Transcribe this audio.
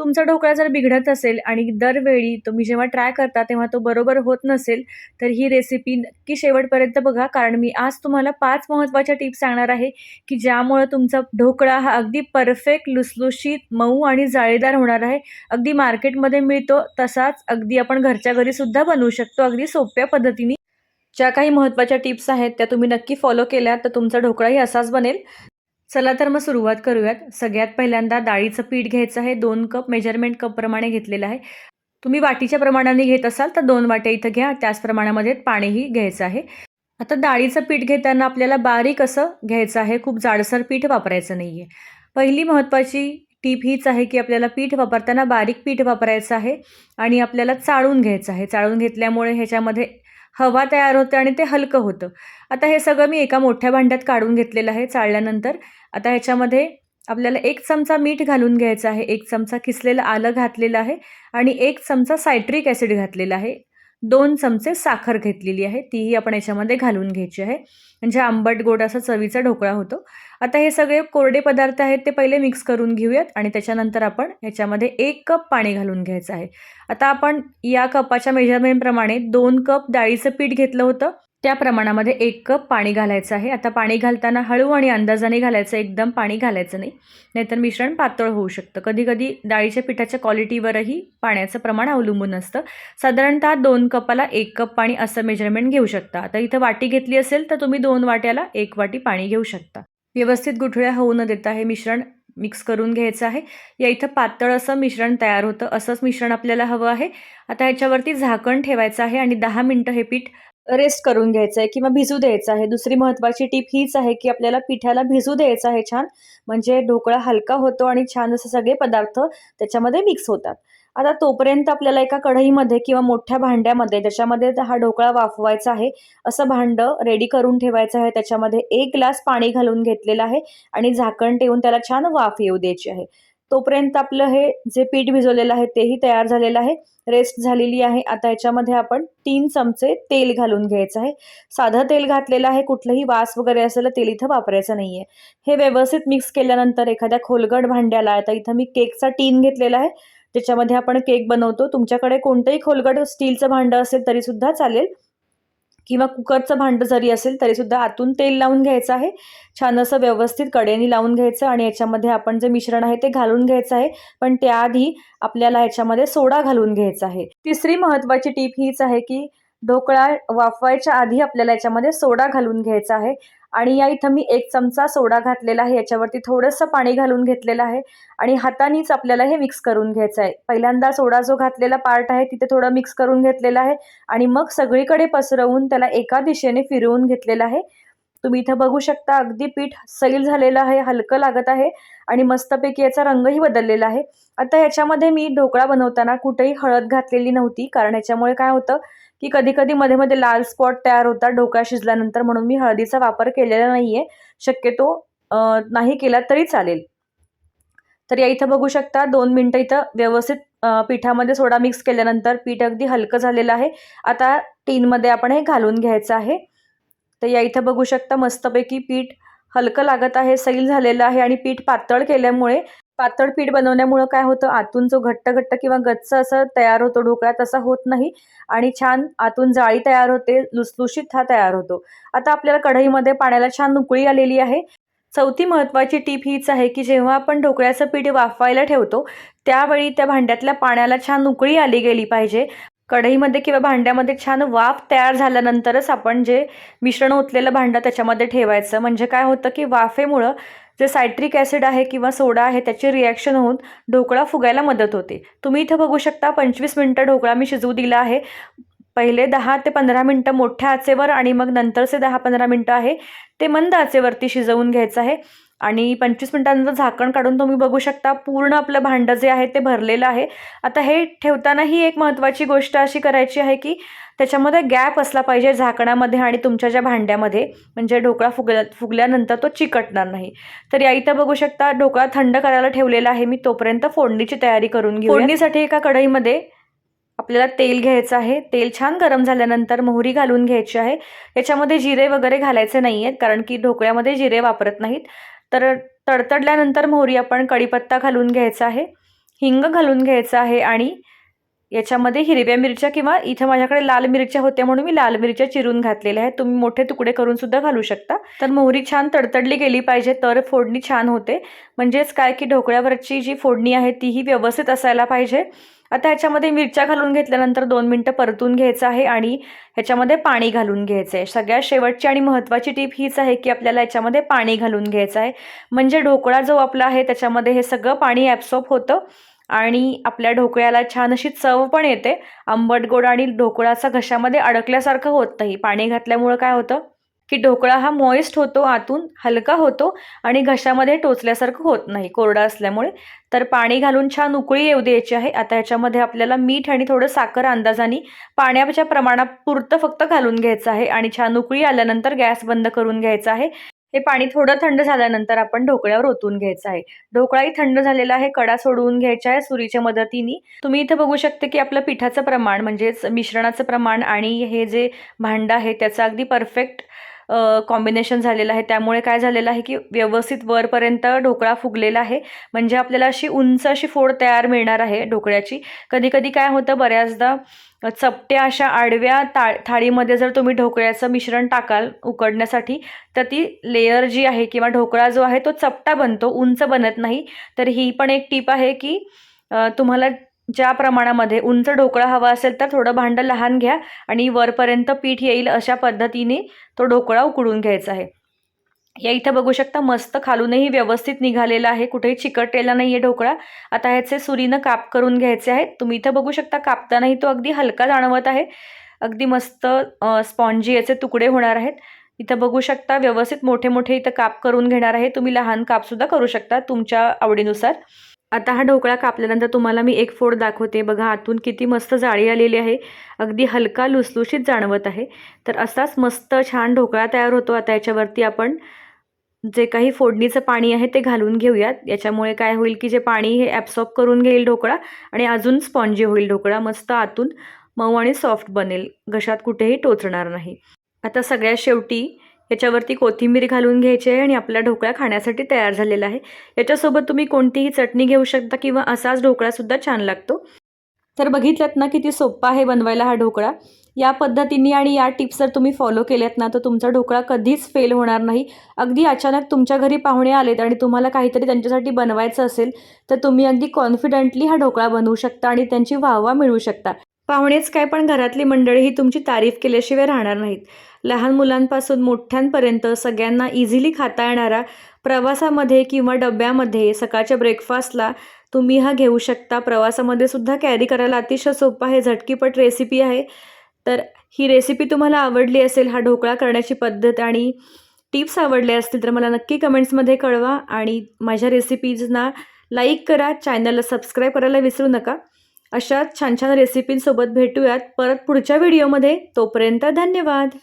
तुमचा ढोकळा जर बिघडत असेल आणि दरवेळी तुम्ही जेव्हा ट्राय करता तेव्हा तो बरोबर होत नसेल, तर ही रेसिपी नक्की शेवटपर्यंत बघा. कारण मी आज तुम्हाला 5 महत्त्वाच्या टिप्स सांगणार आहे, की ज्यामुळं तुमचा ढोकळा हा अगदी परफेक्ट, लुसलुशीत, मऊ आणि जाळीदार होणार आहे. अगदी मार्केटमध्ये मिळतो तसाच अगदी आपण घरच्या घरी सुद्धा बनवू शकतो, अगदी सोप्या पद्धतीने. ज्या काही महत्त्वाच्या टिप्स आहेत त्या तुम्ही नक्की फॉलो केल्या तर तुमचा ढोकळाही असाच बनेल. चला तर मग सुरुवात करूयात. सगळ्यात पहिल्यांदा डाळीचं पीठ घ्यायचं आहे. 2 कप मेजरमेंट कपप्रमाणे घेतलेलं आहे. तुम्ही वाटीच्या प्रमाणाने घेत असाल तर 2 वाट्या इथं घ्या. त्याच प्रमाणामध्ये पाणीही घ्यायचं आहे. आता डाळीचं पीठ घेताना आपल्याला बारीक असं घ्यायचं आहे. खूप जाडसर पीठ वापरायचं नाही आहे. पहिली महत्त्वाची टीप हीच आहे, की आपल्याला पीठ वापरताना बारीक पीठ वापरायचं आहे आणि आपल्याला चाळून घ्यायचं आहे. चाळून घेतल्यामुळे ह्याच्यामध्ये हवा तयार होते आणि ते हलकं होतं. आता हे सगळं मी एका मोठ्या भांड्यात काढून घेतलेलं आहे चाळल्यानंतर. आता ह्याच्यामध्ये आपल्याला 1 चमचा मीठ घालून घ्यायचं आहे, 1 चमचा किसलेलं आलं घातलेलं आहे आणि 1 चमचा सायट्रिक ॲसिड घातलेला आहे. 2 चमचे साखर घेतलेली आहे, तीही आपण याच्यामध्ये घालून घ्यायची आहे. म्हणजे आंबट गोड असा चवीचा ढोकळा होतो. आता हे सगळे कोरडे पदार्थ आहेत ते पहिले मिक्स करून घेऊयात आणि त्याच्यानंतर आपण ह्याच्यामध्ये 1 कप पाणी घालून घ्यायचं आहे. आता आपण या कपाच्या मेजरमेंटप्रमाणे 2 कप डाळीचं पीठ घेतलं होतं. त्या प्रमाणामध्ये 1 कप पाणी घालायचं आहे. आता पाणी घालताना हळू आणि अंदाजाने घालायचं, एकदम पाणी घालायचं नाही, नाहीतर मिश्रण पातळ होऊ शकतं. कधी-कधी डाळीच्या पिठाच्या क्वालिटीवरही पाण्याचं प्रमाण अवलंबून असतं. साधारणतः 2 कपाला 1 कप पाणी असं मेजरमेंट घेऊ शकता. आता इथं वाटी घेतली असेल तर तुम्ही 2 वाट्याला 1 वाटी पाणी घेऊ शकता. व्यवस्थित गुठळ्या होऊ न देता हे मिश्रण मिक्स करून घ्यायचं आहे. या इथं पातळ असं मिश्रण तयार होतं. असंच मिश्रण आपल्याला हवं आहे. आता ह्याच्यावरती झाकण ठेवायचं आहे आणि 10 मिनिटं हे पीठ रेस्ट करून घ्यायचं आहे किंवा भिजू द्यायचं आहे. दुसरी महत्त्वाची टिप हीच आहे, की आपल्याला पिठाला भिजू द्यायचं आहे छान. म्हणजे ढोकळा हलका होतो आणि छान असे सगळे पदार्थ त्याच्यामध्ये मिक्स होतात. आता तोपर्यंत आपल्याला एका कढईमध्ये किंवा मोठ्या भांड्यामध्ये ज्याच्यामध्ये हा ढोकळा वाफवायचा आहे, असं भांडं रेडी करून ठेवायचं आहे. त्याच्यामध्ये 1 ग्लास पाणी घालून घेतलेलं आहे आणि झाकण ठेवून त्याला छान वाफ येऊ द्यायची आहे. तोपर्यंत आपलं हे जे पीठ भिजवलेलं आहे तेही तयार झालेलं आहे. रेस्ट झालेली आहे. आता याच्यामध्ये आपण 3 चमचे तेल घालून घ्यायचं आहे. साधं तेल घातलेलं आहे, कुठलंही वास वगैरे असलेलं तेल इथं वापरायचं नाहीये. हे व्यवस्थित मिक्स केल्यानंतर एखाद्या खोलगट भांड्याला, आता इथं मी केकचा टीन घेतलेला आहे, त्याच्यामध्ये आपण केक बनवतो. तुमच्याकडे कोणतंही खोलगट स्टीलचं भांडं असेल तरी सुद्धा चालेल किंवा कुकरचं भांडं जरी असेल तरी सुद्धा आतून तेल लावून घ्यायचं आहे. छान असं व्यवस्थित कडेने लावून घ्यायचं आणि याच्यामध्ये आपण जे मिश्रण आहे ते घालून घ्यायचं आहे. पण त्याआधी आपल्याला याच्यामध्ये सोडा घालून घ्यायचा आहे. तिसरी महत्त्वाची टीप हीच आहे, की ढोकळा वाफवायच्या आधी आपल्याला याच्यामध्ये सोडा घालून घ्यायचा आहे आणि या इथं मी 1 चमचा सोडा घातलेला आहे. याच्यावरती थोडंसं पाणी घालून घेतलेलं आहे आणि हातानेच आपल्याला हे मिक्स करून घ्यायचं आहे. पहिल्यांदा सोडा जो घातलेला पार्ट आहे तिथे थोडं मिक्स करून घेतलेलं आहे आणि मग सगळीकडे पसरवून त्याला एका दिशेने फिरवून घेतलेलं आहे. तुम्ही इथं बघू शकता अगदी पीठ सैल झालेलं आहे, हलकं लागत आहे आणि मस्तपैकी याचा रंगही बदललेला आहे. आता ह्याच्यामध्ये मी ढोकळा बनवताना कुठेही हळद घातलेली नव्हती, कारण ह्याच्यामुळे काय होतं, की कधी-कधी मध्ये-मध्ये लाल स्पॉट तयार होतात ढोकळा शिजल्यानंतर, म्हणून मी हळदीचा वापर केलेला नाहीये. शक्यतो नाही केला तरी चालेल. तर या इथं बघू शकता 2 मिनिटं इथं व्यवस्थित पिठामध्ये सोडा मिक्स केल्यानंतर पीठ अगदी हलकं झालेलं आहे. आता टीनमध्ये आपण हे घालून घ्यायचं आहे. तर या इथं बघू शकता मस्तपैकी पीठ हलकं लागत आहे, सैल झालेलं आहे आणि पीठ पातळ केल्यामुळे, पातळ पीठ बनवण्यामुळं काय होतं, आतून जो घट्ट-घट्ट किंवा गच्च असं तयार होतो ढोकळा तसा होत नाही आणि छान आतून जाळी तयार होते, लुसलुशीत हा तयार होतो. आता आपल्याला कढईमध्ये पाण्याला छान उकळी आलेली आहे. चौथी महत्त्वाची टीप हीच आहे, की जेव्हा आपण ढोकळ्याचं पीठ वाफवायला ठेवतो, त्यावेळी त्या भांड्यातल्या पाण्याला छान उकळी आली गेली पाहिजे. कढईमध्ये किंवा भांड्यामध्ये छान वाफ तयार झाल्यानंतरच आपण जे मिश्रण ओतलेलं भांडं त्याच्यामध्ये ठेवायचं. म्हणजे काय होतं, की वाफेमुळं जे सायट्रिक ॲसिड आहे किंवा सोडा आहे त्याची रिॲक्शन होऊन ढोकळा फुगायला मदत होते. तुम्ही इथं बघू शकता 25 मिनिटं ढोकळा मी शिजवू दिला आहे. पहिले 10 ते 15 मिनिटं मोठ्या आचेवर आणि मग नंतरचे 10-15 मिनिटं आहे ते मंद आचेवरती शिजवून घ्यायचं आहे आणि 25 मिनिटांनंतर झाकण काढून तुम्ही बघू शकता पूर्ण आपलं भांडं जे आहे ते भरलेलं आहे. आता हे ठेवताना ही एक महत्त्वाची गोष्ट अशी करायची आहे, की त्याच्यामध्ये गॅप असला पाहिजे झाकणामध्ये आणि तुमच्या ज्या भांड्यामध्ये, म्हणजे ढोकळा फुगल्यानंतर तो चिकटणार नाही. तर या इथं बघू शकता ढोकळा थंड करायला ठेवलेला आहे मी, तोपर्यंत फोडणीची तयारी करून घेऊ. फोडणीसाठी एका कढईमध्ये आपल्याला तेल घ्यायचं आहे. तेल छान गरम झाल्यानंतर मोहरी घालून घ्यायची आहे. याच्यामध्ये जिरे वगैरे घालायचे नाही आहेत, कारण की ढोकळ्यामध्ये जिरे वापरत नाहीत. तर तडतडल्यानंतर मोहरी आपण कढीपत्ता घालून घ्यायचा आहे. हिंग घालून घ्यायचं आहे आणि याच्यामध्ये हिरव्या मिरच्या किंवा इथं माझ्याकडे लाल मिरच्या होत्या म्हणून मी लाल मिरच्या चिरून घातलेल्या आहेत. तुम्ही मोठे तुकडे करून सुद्धा घालू शकता. तर मोहरी छान तडतडली गेली पाहिजे तर फोडणी छान होते. म्हणजेच काय की ढोकळ्यावरची जी फोडणी आहे तीही व्यवस्थित असायला पाहिजे. आता ह्याच्यामध्ये मिरच्या घालून घेतल्यानंतर 2 मिनिटं परतून घ्यायचं आहे आणि ह्याच्यामध्ये पाणी घालून घ्यायचं आहे. सगळ्यात शेवटची आणि महत्त्वाची टीप हीच आहे की आपल्याला याच्यामध्ये पाणी घालून घ्यायचं आहे. म्हणजे ढोकळा जो आपला आहे त्याच्यामध्ये हे सगळं पाणी ॲब्सॉर्ब होतं आणि आपल्या ढोकळ्याला छान अशी चव पण येते. आंबट गोड आणि ढोकळा असा घशामध्ये अडकल्यासारखं होत नाही. पाणी घातल्यामुळं काय होतं की ढोकळा हा मॉइस्ट होतो, आतून हलका होतो आणि घशामध्ये टोचल्यासारखं होत नाही कोरडा असल्यामुळे. तर पाणी घालून छान उकळी येऊ द्यायची आहे. आता ह्याच्यामध्ये आपल्याला मीठ आणि थोडं साखर अंदाजाने पाण्याच्या प्रमाणापुरतं फक्त घालून घ्यायचं आहे आणि छान उकळी आल्यानंतर गॅस बंद करून घ्यायचा आहे. हे पाणी थोडं थंड झाल्यानंतर आपण ढोकळ्यावर ओतून घ्यायचं आहे. ढोकळाही थंड झालेला आहे. कडा सोडवून घ्यायच्या आहे सुरीच्या मदतीने. तुम्ही इथं बघू शकता की आपलं पिठाचं प्रमाण म्हणजेच मिश्रणाचं प्रमाण आणि हे जे भांडं आहे त्याचं अगदी परफेक्ट कॉम्बिनेशन झालेलं आहे. त्यामुळे काय झालेलं आहे की व्यवस्थित वरपर्यंत ढोकळा फुगलेला आहे. म्हणजे आपल्याला अशी उंच अशी फोड तयार मिळणार आहे ढोकळ्याची. कधी कधी काय होतं बऱ्याचदा चपट्या अशा आडव्या थाळीमध्ये जर तुम्ही ढोकळ्याचं मिश्रण टाकाल उकडण्यासाठी तर ती लेयर जी आहे किंवा ढोकळा जो आहे तो चपटा बनतो, उंच बनत नाही. तर ही पण एक टीप आहे की तुम्हाला ज्या प्रमाणामध्ये उंच ढोकळा हवा असेल तर थोडं भांडं लहान घ्या आणि वरपर्यंत पीठ येईल अशा पद्धतीने तो ढोकळा उकडून घ्यायचा आहे. या इथं बघू शकता मस्त खालूनही व्यवस्थित निघालेला आहे, कुठेही चिकटलेला नाही आहे ढोकळा. आता ह्याचे सुरीनं काप करून घ्यायचे आहेत. तुम्ही इथं बघू शकता कापतानाही तो अगदी हलका जाणवत आहे. अगदी मस्त स्पॉन्जी याचे तुकडे होणार आहेत. इथं बघू शकता व्यवस्थित मोठे मोठे इथं काप करून घेणार आहे. तुम्ही लहान कापसुद्धा करू शकता तुमच्या आवडीनुसार. आता हा ढोकळा कापल्यानंतर तुम्हाला मी एक फोड दाखवते. बघा आतून किती मस्त जाळी आलेली आहे. अगदी हलका लुसलुशीत जाणवत आहे. तर असाच मस्त छान ढोकळा तयार होतो. आता याच्यावरती आपण जे काही फोडणीचं पाणी आहे ते घालून घेऊयात. याच्यामुळे काय होईल की जे पाणी हे ॲब्सॉर्ब करून घेईल ढोकळा आणि अजून स्पॉन्जी होईल ढोकळा. मस्त आतून मऊ आणि सॉफ्ट बनेल, घशात कुठेही टोचणार नाही. आता सगळ्यात शेवटी याच्यावरती कोथिंबीर घालून घ्यायची आहे आणि आपला ढोकळा खाण्यासाठी तयार झालेला आहे. याच्यासोबत तुम्ही कोणतीही चटणी घेऊ शकता किंवा असाच ढोकळासुद्धा छान लागतो. तर बघितलात ना किती सोप्पा आहे बनवायला हा ढोकळा. या पद्धतीने आणि या टिप्स जर तुम्ही फॉलो केल्यात ना तर तुमचा ढोकळा कधीच फेल होणार नाही. अगदी अचानक तुमच्या घरी पाहुणे आलेत आणि तुम्हाला काहीतरी त्यांच्यासाठी बनवायचं असेल तर तुम्ही अगदी कॉन्फिडंटली हा ढोकळा बनवू शकता आणि त्यांची वाहवा मिळवू शकता. पाहुणेच काय पण घरातली मंडळी ही तुमची तारीफ केल्याशिवाय राहणार नाहीत. लहान मुलांपासून मोठ्यांपर्यंत सगळ्यांना इझिली खाता येणारा, प्रवासामध्ये किंवा डब्यामध्ये सकाळच्या ब्रेकफास्टला तुम्ही हा घेऊ शकता. प्रवासामध्ये सुद्धा कॅरी करायला अतिशय सोपा आहे, झटकीपट रेसिपी आहे. तर ही रेसिपी तुम्हाला आवडली असेल, हा ढोकळा करण्याची पद्धत आणि टिप्स आवडल्या असतील तर मला नक्की कमेंट्समध्ये कळवा आणि माझ्या रेसिपीजना लाईक करा, चॅनलला सबस्क्राईब करायला विसरू नका. अशाच छान छान रेसिपींसोबत भेटूयात परत पुढच्या व्हिडिओमध्ये. तोपर्यंत धन्यवाद.